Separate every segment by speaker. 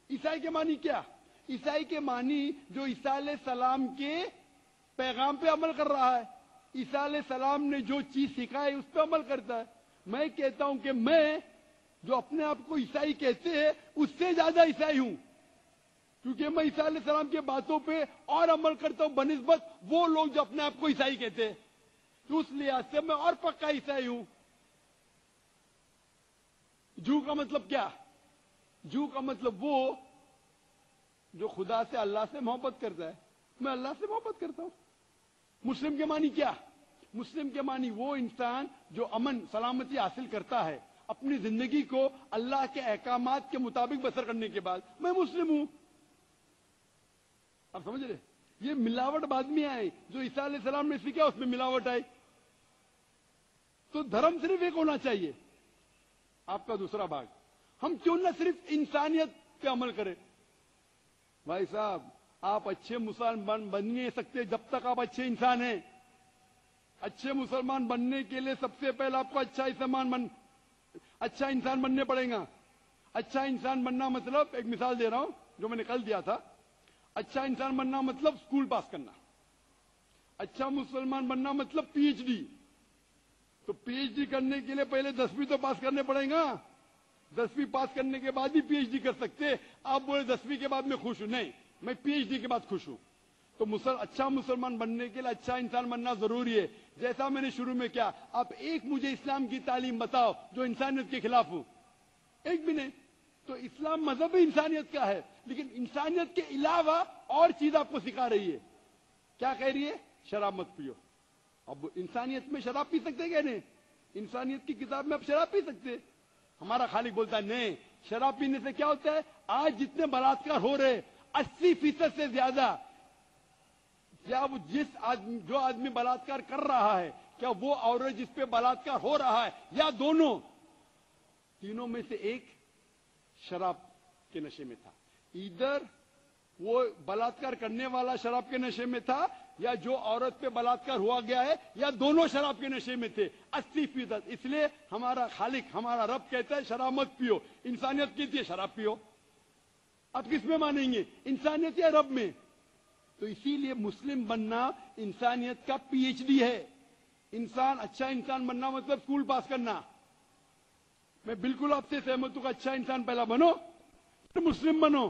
Speaker 1: عیسائی کے معنی کیا؟ عیسائی کے معنی جو عیسیٰ علیہ السلام کے پیغام پہ عمل کر رہا ہے، عیسیٰ علیہ السلام نے جو چیز سکھائی اس پہ عمل کرتا ہے۔ میں کہتا ہوں کہ میں جو اپنے آپ کو عیسائی کہتے ہیں اس سے زیادہ عیسائی ہوں، کیونکہ میں عیسیٰ علیہ السلام کی باتوں پہ اور عمل کرتا ہوں بنسبت وہ لوگ جو اپنے آپ کو عیسائی کہتے ہیں، تو اس لحاظ سے میں اور پکا عیسائی ہوں۔ جو کا مطلب کیا؟ جو کا مطلب وہ جو خدا سے، اللہ سے محبت کرتا ہے۔ میں اللہ سے محبت کرتا ہوں۔ مسلم کے معنی کیا؟ مسلم کے معنی وہ انسان جو امن سلامتی حاصل کرتا ہے اپنی زندگی کو اللہ کے احکامات کے مطابق بسر کرنے کے بعد، میں مسلم ہوں۔ آپ سمجھ رہے؟ یہ ملاوٹ بعد میں آئے، جو عیسیٰ علیہ السلام نے سیکھا اس میں ملاوٹ آئی۔ تو دھرم صرف ایک ہونا چاہیے۔ آپ کا دوسرا بھاگ، ہم کیوں نہ صرف انسانیت پہ عمل کریں؟ بھائی صاحب، آپ اچھے مسلمان بن نہیں سکتے جب تک آپ اچھے انسان ہیں۔ اچھے مسلمان بننے کے لیے سب سے پہلے آپ کو اچھا انسان بننے پڑے گا۔ اچھا انسان بننا مطلب، ایک مثال دے رہا ہوں جو میں نے کل دیا تھا، اچھا انسان بننا مطلب اسکول پاس کرنا۔ اچھا مسلمان بننا مطلب پی ایچ ڈی۔ تو پی ایچ ڈی کرنے کے لیے پہلے 10ویں تو پاس کرنے پڑے گا۔ 10ویں پاس کرنے کے بعد ہی پی ایچ ڈی کر سکتے۔ آپ بولے 10ویں کے بعد میں خوش ہوں، نہیں، میں پی ایچ ڈی کے بعد خوش ہوں۔ تو اچھا مسلمان بننے کے لیے اچھا انسان بننا ضروری ہے۔ جیسا میں نے شروع میں کیا، آپ ایک مجھے اسلام کی تعلیم بتاؤ جو انسانیت کے خلاف ہو، ایک بھی نہیں۔ تو اسلام مذہب انسانیت کا ہے، لیکن انسانیت کے علاوہ اور چیز آپ کو سکھا رہی ہے۔ کیا کہہ رہی ہے؟ شراب مت پیو۔ اب انسانیت میں شراب پی سکتے کیا؟ نہیں، انسانیت کی کتاب میں آپ شراب پی سکتے؟ ہمارا خالق بولتا ہے نہیں، شراب پینے سے کیا ہوتا ہے؟ آج جتنے بلاತ್ಕಾರ ہو رہے 80% سے زیادہ، کیا وہ جو آدمی بلاತ್ಕಾರ کر رہا ہے، کیا وہ عورت جس پہ بلاತ್ಕಾರ ہو رہا ہے، یا دونوں؟ تینوں میں سے ایک شراب کے نشے میں تھا۔ ادھر وہ بلاತ್ಕಾರ کرنے والا شراب کے نشے میں تھا، یا جو عورت پہ بلاತ್ಕಾರ ہوا گیا ہے، یا دونوں شراب کے نشے میں تھے 80%۔ اس لیے ہمارا خالق، ہمارا رب کہتا ہے شراب مت پیو۔ انسانیت کہتی ہے شراب پیو۔ اب کس میں مانیں گے، انسانیت یا رب میں؟ تو اسی لیے مسلم بننا انسانیت کا پی ایچ ڈی ہے۔ اچھا انسان بننا مطلب اسکول پاس کرنا۔ میں بالکل آپ سے سہمت ہوں کہ اچھا انسان پہلا بنو، پھر مسلم بنو۔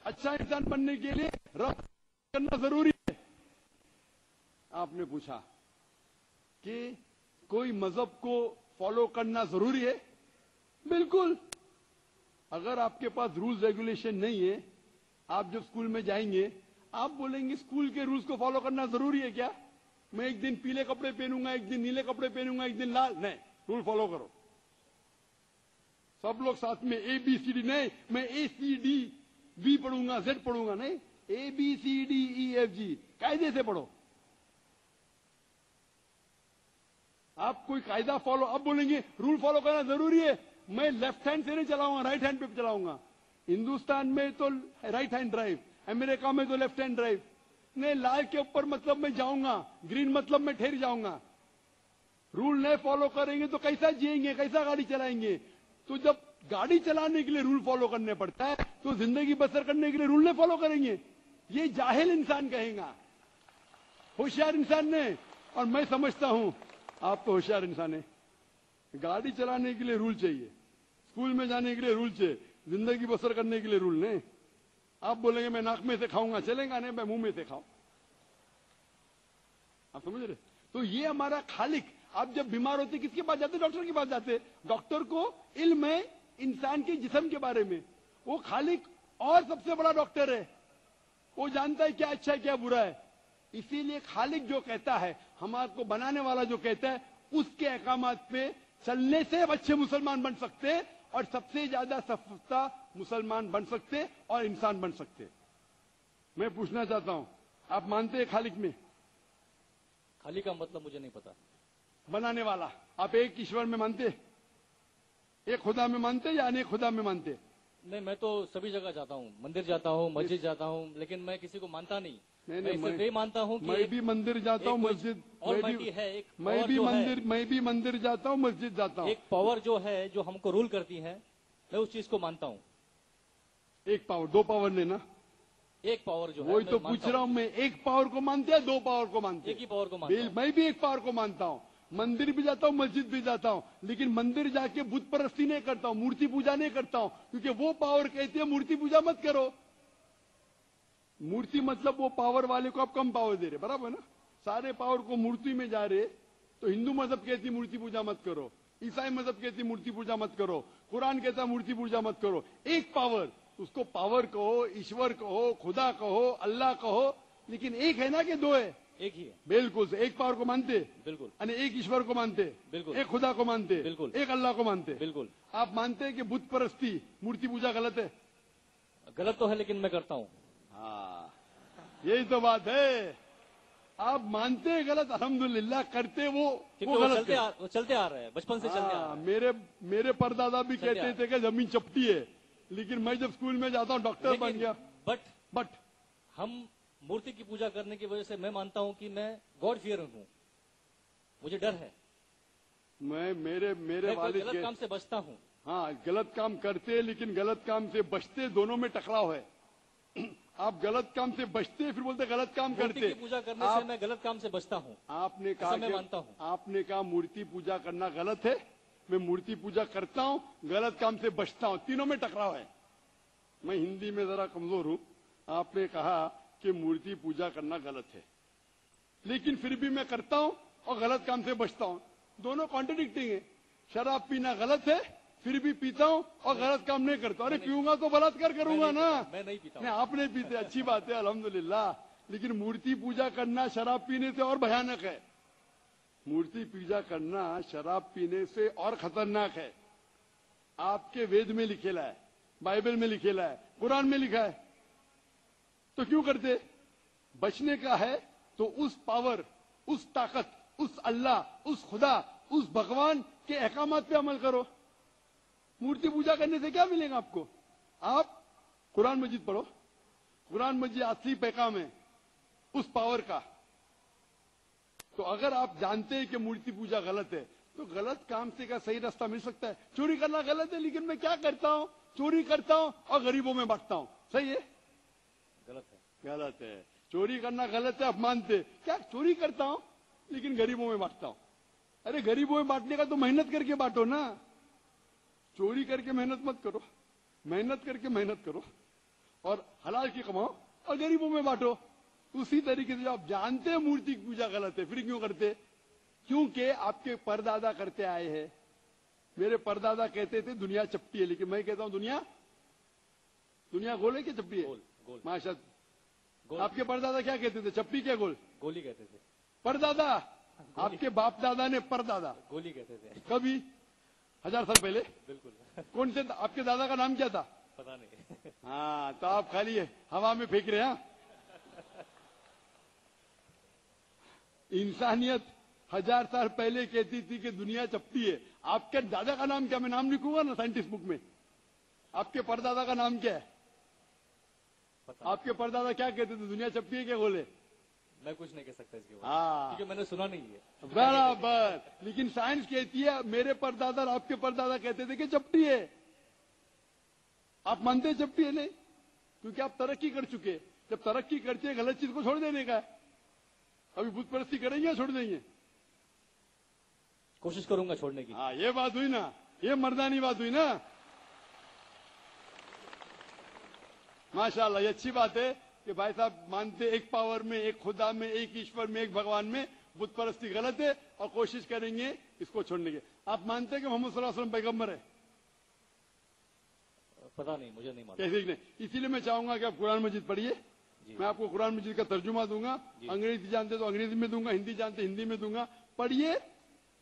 Speaker 1: اچھا انسان بننے کے لیے رب کرنا ضروری ہے۔ آپ نے پوچھا کہ کوئی مذہب کو فالو کرنا ضروری ہے؟ بالکل۔ اگر آپ کے پاس رولز ریگولیشن نہیں ہے، آپ جب اسکول میں جائیں گے آپ بولیں گے اسکول کے رولز کو فالو کرنا ضروری ہے کیا؟ میں ایک دن پیلے کپڑے پہنوں گا، ایک دن نیلے کپڑے پہنوں گا، ایک دن لال، نہیں، رول فالو کرو۔ سب لوگ ساتھ میں اے بی سی ڈی، نہیں میں اے سی ڈی بی پڑھوں گا، زیڈ پڑھوں گا، نہیں، A B C D E F G قاعدے سے پڑھو۔ آپ کوئی قاعدہ فالو، اب بولیں گے رول فالو کرنا ضروری ہے، میں لیفٹ ہینڈ سے نہیں چلاؤں گا، رائٹ ہینڈ پہ چلاؤں گا۔ ہندوستان میں تو رائٹ ہینڈ ڈرائیو، امریکہ میں تو لیفٹ ہینڈ ڈرائیو۔ نہیں، لال کے اوپر مطلب میں جاؤں گا، گرین مطلب میں ٹھہر جاؤں گا۔ رول نہیں فالو کریں گے تو کیسا جیئیں گے، کیسا گاڑی چلائیں گے؟ تو جب گاڑی چلانے کے لیے رول فالو کرنے پڑتا ہے تو زندگی بسر کرنے کے لیے رول نہیں فالو کریں گے؟ یہ جاہل انسان کہے گا، ہوشیار انسان نے۔ اور میں سمجھتا ہوں آپ تو ہوشیار انسان ہیں۔ گاڑی چلانے کے لیے رول چاہیے، اسکول میں جانے کے لیے رول چاہیے، زندگی بسر کرنے کے لیے رول نہیں۔ آپ بولیں گے میں ناک میں سے کھاؤں گا، چلیں گا نہیں، میں منہ میں سے کھاؤں۔ آپ سمجھ رہے؟ تو یہ ہمارا خالق۔ آپ جب بیمار ہوتے کس کے پاس جاتے؟ ڈاکٹر کے پاس جاتے۔ ڈاکٹر کو علم ہے انسان کے جسم کے بارے میں، وہ خالق اور سب سے بڑا ڈاکٹر ہے، وہ جانتا ہے کیا اچھا ہے کیا برا ہے۔ اسی لیے خالق جو کہتا ہے، ہمارے کو بنانے والا جو کہتا ہے، اس کے احکامات پہ چلنے سے اچھے مسلمان بن سکتے اور سب سے زیادہ سفتا مسلمان بن سکتے اور انسان بن سکتے۔ میں پوچھنا چاہتا ہوں، آپ مانتے ہیں خالق میں؟
Speaker 2: خالق کا مطلب مجھے نہیں پتا۔
Speaker 1: بنانے والا، آپ ایک ایشور میں مانتے؟ ایک خدا میں مانتے یا انیک خدا میں مانتے؟
Speaker 2: نہیں، میں تو سبھی جگہ جاتا ہوں، مندر جاتا ہوں، مسجد جاتا ہوں، لیکن میں کسی کو مانتا نہیں۔ میں صرف یہ مانتا ہوں کہ
Speaker 1: میں بھی مندر جاتا ہوں، مسجد، میں بھی مندر جاتا ہوں، مسجد جاتا ہوں۔
Speaker 2: ایک پاور جو ہے جو ہم کو رول کرتی ہے، میں اس چیز کو مانتا ہوں۔
Speaker 1: एक पावर, दो पावर ने ना,
Speaker 2: एक पावर जो है
Speaker 1: वही
Speaker 2: मैं
Speaker 1: तो
Speaker 2: मानता
Speaker 1: पूछ रहा
Speaker 2: हूं।
Speaker 1: हूं मैं। एक पावर को मानते हैं, दो पावर को मानते
Speaker 2: एक
Speaker 1: हैं?
Speaker 2: ही पावर को मानता हूं।
Speaker 1: मैं भी एक पावर को मानता हूं। मंदिर भी जाता हूं, मस्जिद भी जाता हूं, लेकिन मंदिर जाके बुत परस्ती नहीं करता हूं, मूर्ति पूजा नहीं करता हूं, क्योंकि वो पावर कहती है मूर्ति पूजा मत करो। मूर्ति मतलब वो पावर वाले को आप कम पावर दे रहे, बराबर ना? सारे पावर को मूर्ति में जा रहे, तो हिंदू मजहब कहती मूर्ति पूजा मत करो, ईसाई मजहब कहती मूर्ति पूजा मत करो, कुरान कहता मूर्ति पूजा मत करो। एक पावर, उसको पावर कहो, ईश्वर कहो, खुदा कहो, अल्लाह कहो, लेकिन एक है ना कि दो है?
Speaker 2: एक ही है।
Speaker 1: बिल्कुल से एक पावर को मानते,
Speaker 2: बिल्कुल।
Speaker 1: यानी एक ईश्वर को मानते,
Speaker 2: बिल्कुल।
Speaker 1: एक खुदा को मानते,
Speaker 2: बिल्कुल।
Speaker 1: एक अल्लाह को मानते।
Speaker 2: बिल्कुल।
Speaker 1: आप मानते हैं कि बुत परस्ती, मूर्ति पूजा गलत है?
Speaker 2: गलत तो है, लेकिन मैं करता हूं।
Speaker 1: हाँ, यही तो बात है। आप मानते हैं गलत, अल्हम्दुलिल्लाह, करते वो गलत है।
Speaker 2: वो चलते आ रहे हैं, बचपन से चलते आ रहे हैं।
Speaker 1: मेरे परदादा भी कहते थे कि जमीन चपटी है, लेकिन मैं जब स्कूल में जाता हूँ डॉक्टर बन गया।
Speaker 2: बट हम मूर्ति की पूजा करने की वजह से मैं मानता हूं कि मैं गॉड फियर हूं, मुझे डर है।
Speaker 1: मेरे वालिद
Speaker 2: गलत काम से बचता हूं।
Speaker 1: हाँ, गलत काम करते लेकिन गलत काम से बचते, दोनों में टकराव है। आप गलत काम से बचते, फिर बोलते गलत काम करते।
Speaker 2: मूर्ति की पूजा करने से मैं गलत काम से बचता हूं।
Speaker 1: आपने कहा,
Speaker 2: मैं मानता हूं।
Speaker 1: आपने कहा मूर्ति पूजा करना गलत है, मैं मूर्ति पूजा करता हूं, गलत काम से बचता हूं, तीनों में टकराव है। मैं हिंदी में जरा कमजोर हूं। आपने कहा कि मूर्ति पूजा करना गलत है, लेकिन फिर भी मैं करता हूं और गलत काम से बचता हूं, दोनों कॉन्ट्रडिक्टिंग है। शराब पीना गलत है, फिर भी पीता हूं और गलत काम नहीं करता। अरे पीऊंगा तो बलात्कार करूंगा ना।
Speaker 2: मैं नहीं पीता।
Speaker 1: नहीं, आप नहीं पीते, अच्छी बात है, अल्हम्दुलिल्लाह। लेकिन मूर्ति पूजा करना शराब पीने से और भयानक है। मूर्ति पूजा करना शराब पीने से और खतरनाक है। आपके वेद में लिखेला है, बाइबल में लिखेला है, कुरान में लिखा है, तो क्यों करते? बचने का है तो उस पावर, उस ताकत, उस अल्लाह, उस खुदा, उस भगवान के अहकामात पे अमल करो। मूर्ति पूजा करने से क्या मिलेगा आपको? आप कुरान मजीद पढ़ो, कुरान मजीद असली पैगाम है उस पावर का। तो अगर आप जानते हैं कि मूर्ति पूजा गलत है, तो गलत काम से क्या सही रास्ता मिल सकता है? चोरी करना गलत है, लेकिन मैं क्या करता हूं? चोरी करता हूं और गरीबों में बांटता हूं, सही है?
Speaker 2: गलत है।
Speaker 1: गलत है। चोरी करना गलत है, आप मानते क्या? चोरी करता हूं लेकिन गरीबों में बांटता हूं। अरे गरीबों में बांटने का तो मेहनत करके बांटो ना, चोरी करके मेहनत मत करो। मेहनत करके मेहनत करो और हलाल की कमाओ और गरीबों में बांटो। उसी तरीके से आप जानते हैं मूर्ति की पूजा गलत है, फिर क्यों करते? क्योंकि आपके परदादा करते आए हैं। मेरे परदादा कहते थे दुनिया चपटी है, लेकिन मैं कहता हूं दुनिया गोल है कि चपटी है?
Speaker 2: गोल।
Speaker 1: माशा, आपके परदादा क्या कहते थे? चप्पी क्या गोल?
Speaker 2: गोली कहते थे।
Speaker 1: परदादा, आपके बाप दादा ने परदादा
Speaker 2: गोली कहते थे।
Speaker 1: कभी 1000 साल पहले?
Speaker 2: बिल्कुल।
Speaker 1: कौन से? आपके दादा का नाम क्या था?
Speaker 2: पता नहीं।
Speaker 1: हाँ, तो आप खाली हवा में फेंक रहे हैं। इंसानियत 1000 साल पहले कहती थी कि दुनिया चपटी है। आपके दादा का नाम क्या? मैं नाम लिखूंगा ना साइंटिस्ट बुक में। आपके परदादा का नाम क्या है? आपके परदादा क्या कहते थे? दुनिया चपटी है क्या गोल है?
Speaker 2: मैं कुछ नहीं कह सकता इसके बारे में,
Speaker 1: हाँ,
Speaker 2: क्योंकि मैंने सुना नहीं है।
Speaker 1: बराबर। लेकिन साइंस कहती है मेरे परदादा और आपके परदादा कहते थे कि चपटी है। आप मानते हैं चपटी है? नहीं, क्योंकि आप तरक्की कर चुके। जब तरक्की करते हैं, गलत चीज को छोड़ देने का है। अभी बुत परस्ती करेंगे या छोड़ देंगे?
Speaker 2: कोशिश करूंगा छोड़ने की।
Speaker 1: हाँ, ये बात हुई ना, ये मर्दानी बात हुई ना। माशाल्लाह, ये अच्छी बात है कि भाई साहब मानते एक पावर में, एक खुदा में, एक ईश्वर में, एक भगवान में। बुत परस्ती गलत है और कोशिश करेंगे इसको छोड़ने की। आप मानते हैं कि मोहम्मद सल्लल्लाहु अलैहि वसल्लम पैगंबर है?
Speaker 2: पता नहीं, मुझे नहीं मालूम।
Speaker 1: कैसे नहीं? इसीलिए मैं चाहूंगा कि आप कुरान मजीद पढ़िए। मैं आपको कुरान मजीद का तर्जुमा दूंगा। अंग्रेजी जानते तो अंग्रेजी में दूंगा, हिंदी जानते हिंदी में दूंगा। पढ़िए,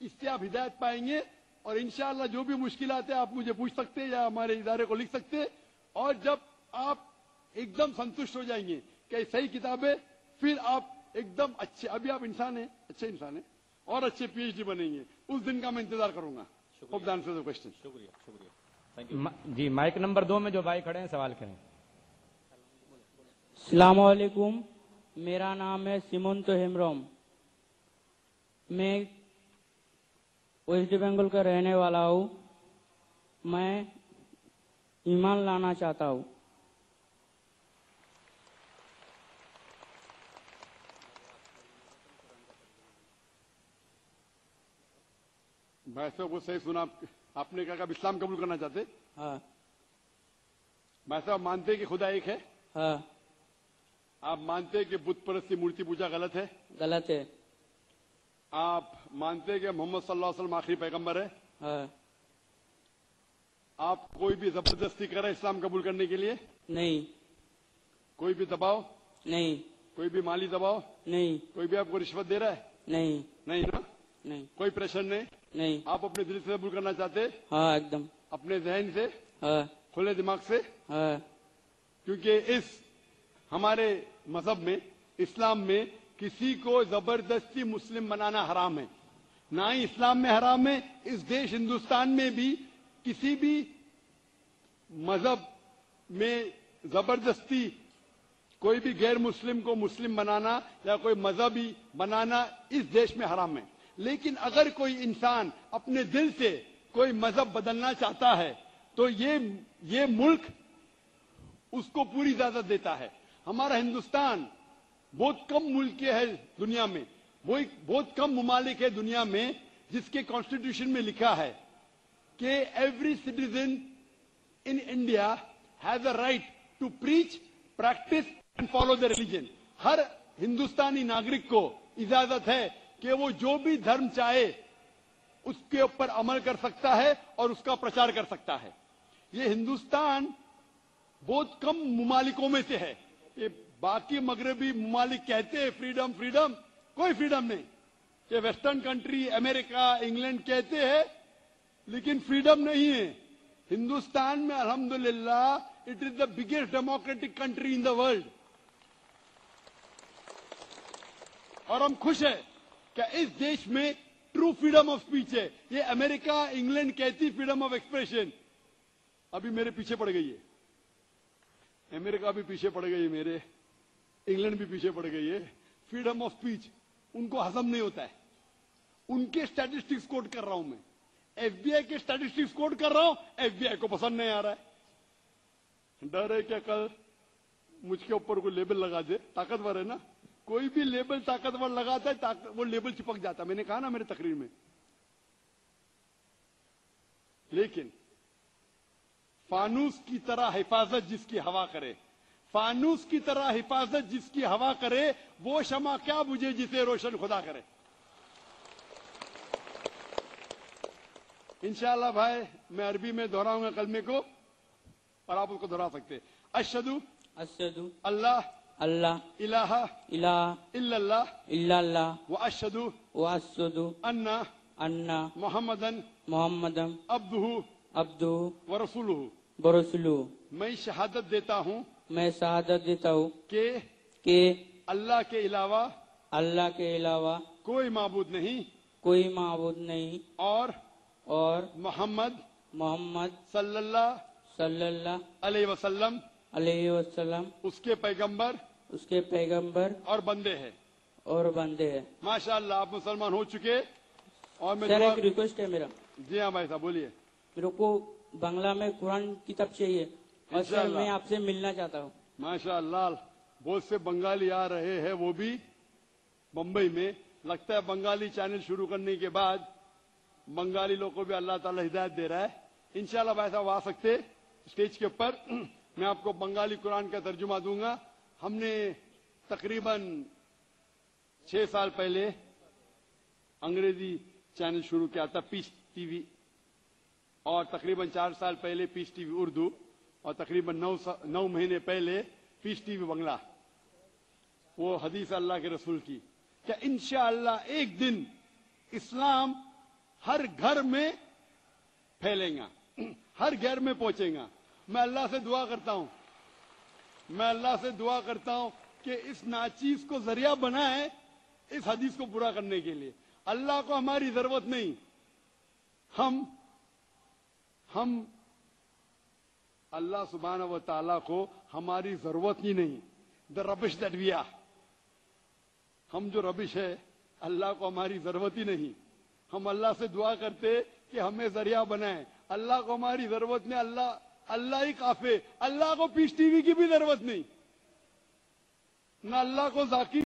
Speaker 1: इससे आप हिदायत पाएंगे। और इंशाअल्लाह जो भी मुश्किलात है आप मुझे पूछ सकते हैं या हमारे इदारे को लिख सकते हैं। और जब आप एकदम संतुष्ट हो जाएंगे कि सही किताब है, फिर आप एकदम अच्छे, अभी आप इंसान हैं, अच्छे इंसान हैं और अच्छे PhD बनेंगे। उस दिन का मैं इंतजार करूंगा। Hope the answer the question.
Speaker 2: शुक्रिया, शुक्रिया, थैंक यू।
Speaker 3: जी, माइक नंबर 2 में जो भाई खड़े हैं सवाल करें।
Speaker 4: अस्सलाम वालेकुम, मेरा नाम है सिमोंतो हेमरोम। मैं वेस्ट बंगाल का रहने वाला हूँ। मैं ईमान लाना चाहता हूँ।
Speaker 1: भाई साहब वो सही सुना, आपने कहा कि आप इस्लाम कबूल करना चाहते।
Speaker 4: हाँ
Speaker 1: भाई साहब मानते हैं कि खुदा एक है?
Speaker 4: हाँ
Speaker 1: आप मानते हैं कि बुत परस्ती मूर्ति पूजा गलत है?
Speaker 4: गलत है।
Speaker 1: आप मानते हैं कि मोहम्मद सल्लल्लाहु अलैहि वसल्लम आखिरी पैगंबर है?
Speaker 4: हाँ
Speaker 1: आप कोई भी जबरदस्ती कर रहे हैं इस्लाम कबूल करने के लिए?
Speaker 4: नहीं
Speaker 1: कोई भी दबाव,
Speaker 4: नहीं
Speaker 1: कोई भी माली दबाव,
Speaker 4: नहीं
Speaker 1: कोई भी आपको रिश्वत दे रहा है?
Speaker 4: नहीं
Speaker 1: नहीं ना?
Speaker 4: नहीं
Speaker 1: कोई प्रेशर नहीं?
Speaker 4: नहीं।
Speaker 1: आप अपने दिल से कबूल करना चाहते,
Speaker 4: हाँ एकदम।
Speaker 1: अपने जहन से,
Speaker 4: हाँ
Speaker 1: खुले दिमाग से?
Speaker 4: हाँ
Speaker 1: क्योंकि इस हमारे मजहब में, इस्लाम में, किसी को जबरदस्ती मुस्लिम बनाना हराम है। ना ही इस्लाम में हराम है, इस देश हिंदुस्तान में भी किसी भी मजहब में जबरदस्ती कोई भी गैर मुस्लिम को मुस्लिम बनाना या कोई मजहबी बनाना इस देश में हराम है। लेकिन अगर कोई इंसान अपने दिल से कोई मजहब बदलना चाहता है तो ये मुल्क उसको पूरी इजाजत देता है। हमारा हिंदुस्तान बहुत कम मुल्क है दुनिया में, बहुत कम ममालिक है दुनिया में जिसके कॉन्स्टिट्यूशन में लिखा है कि every citizen in India has a right to preach, practice and follow the religion. हर हिंदुस्तानी नागरिक को इजाजत है कि वो जो भी धर्म चाहे उसके ऊपर अमल कर सकता है और उसका प्रचार कर सकता है। ये हिंदुस्तान बहुत कम ममालिकों में से है। ये बाकी मगरबी ममालिक कहते हैं फ्रीडम फ्रीडम, कोई फ्रीडम नहीं। ये वेस्टर्न कंट्री, अमेरिका, इंग्लैंड कहते हैं, लेकिन फ्रीडम नहीं है। हिंदुस्तान में अल्हम्दुलिल्लाह it is the biggest democratic country in the world. और हम खुश हैं कि इस देश में ट्रू फ्रीडम ऑफ स्पीच है। ये अमेरिका, इंग्लैंड कहती फ्रीडम ऑफ एक्सप्रेशन, अभी मेरे पीछे पड़ गई है। अमेरिका भी पीछे पड़ गई है मेरे, इंग्लैंड भी पीछे पड़ गई है। फ्रीडम ऑफ स्पीच उनको हजम नहीं होता है। उनके स्टैटिस्टिक्स कोट कर रहा हूं मैं, एफबीआई के स्टैटिस्टिक्स कोट कर रहा हूं, एफबीआई को पसंद नहीं आ रहा है। डर है क्या कल मुझके ऊपर कोई लेबल लगा दे? ताकतवर है ना, कोई भी लेबल ताकतवर लगाता है वो लेबल चिपक जाता है। मैंने कहा ना मेरे तकरीर में। लेकिन फानूस की तरह हिफाजत जिसकी हवा करे, फानूस की तरह हिफाजत जिसकी हवा करे, वो शमा क्या बुझे जिसे रोशन खुदा करे। इंशाअल्लाह भाई मैं अरबी में दोहराऊंगा कलमे को और आप उसको दोहरा सकते। अशहदु
Speaker 4: अशहदु
Speaker 1: अल्लाह
Speaker 4: अल्लाह
Speaker 1: इलाहा
Speaker 4: इलाहा
Speaker 1: इल्लल्लाह
Speaker 4: इल्लल्लाह
Speaker 1: व अशहदु
Speaker 4: व अशहदु
Speaker 1: अन्ना
Speaker 4: अन्ना
Speaker 1: मोहम्मदन
Speaker 4: मोहम्मदन
Speaker 1: अब्दुहु
Speaker 4: अब्दुहु
Speaker 1: व रसूलुहु।
Speaker 4: व रसूलुहु।
Speaker 1: मैं शहादत देता हूं
Speaker 4: मैं शहादत देता हूँ
Speaker 1: कि
Speaker 4: अल्लाह के अलावा
Speaker 1: कोई माबूद नहीं और मोहम्मद सल्लल्लाहु अलैहि वसल्लम उसके पैगंबर और बंदे हैं। माशाअल्लाह आप मुसलमान हो चुके। और मैं
Speaker 4: सर एक रिक्वेस्ट है मेरा।
Speaker 1: जी हाँ भाई साहब बोलिए।
Speaker 4: मेरे को बांग्ला में कुरान किताब चाहिए और सर
Speaker 1: इंशाअल्लाह।
Speaker 4: मैं आपसे मिलना चाहता हूँ।
Speaker 1: माशाअल्लाह बहुत से बंगाली आ रहे हैं, वो भी बंबई में। लगता है बंगाली चैनल शुरू करने के बाद बंगाली लोगों को भी अल्लाह ताला हिदायत दे रहा है। इंशाअल्लाह भाई साहब आ सकते स्टेज के ऊपर, मैं आपको बंगाली कुरान का तर्जुमा दूंगा। हमने तकरीबन 6 साल पहले अंग्रेजी चैनल शुरू किया था, पीस टीवी, और तकरीबन 4 साल पहले पीस टीवी उर्दू, और तकरीबन 9 महीने पहले पीस टीवी बंगला। वो हदीस अल्लाह के रसूल की, क्या इंशाअल्लाह एक दिन इस्लाम हर घर में फैलेगा, हर घर में पहुंचेगा। मैं अल्लाह से दुआ करता हूं कि इस नाचीज को जरिया बनाए इस हदीस को पूरा करने के लिए। अल्लाह को हमारी जरूरत नहीं, हम अल्लाह सुब्हानहू व तआला को हमारी जरूरत ही नहीं। The rubbish that we are, हम जो रबिश है अल्लाह को हमारी जरूरत ही नहीं। हम अल्लाह से दुआ करते कि हमें जरिया बनाए। अल्लाह को हमारी जरूरत नहीं, अल्लाह ही काफे। अल्लाह को पीस टीवी की भी जरूरत नहीं, ना अल्लाह को जाकिर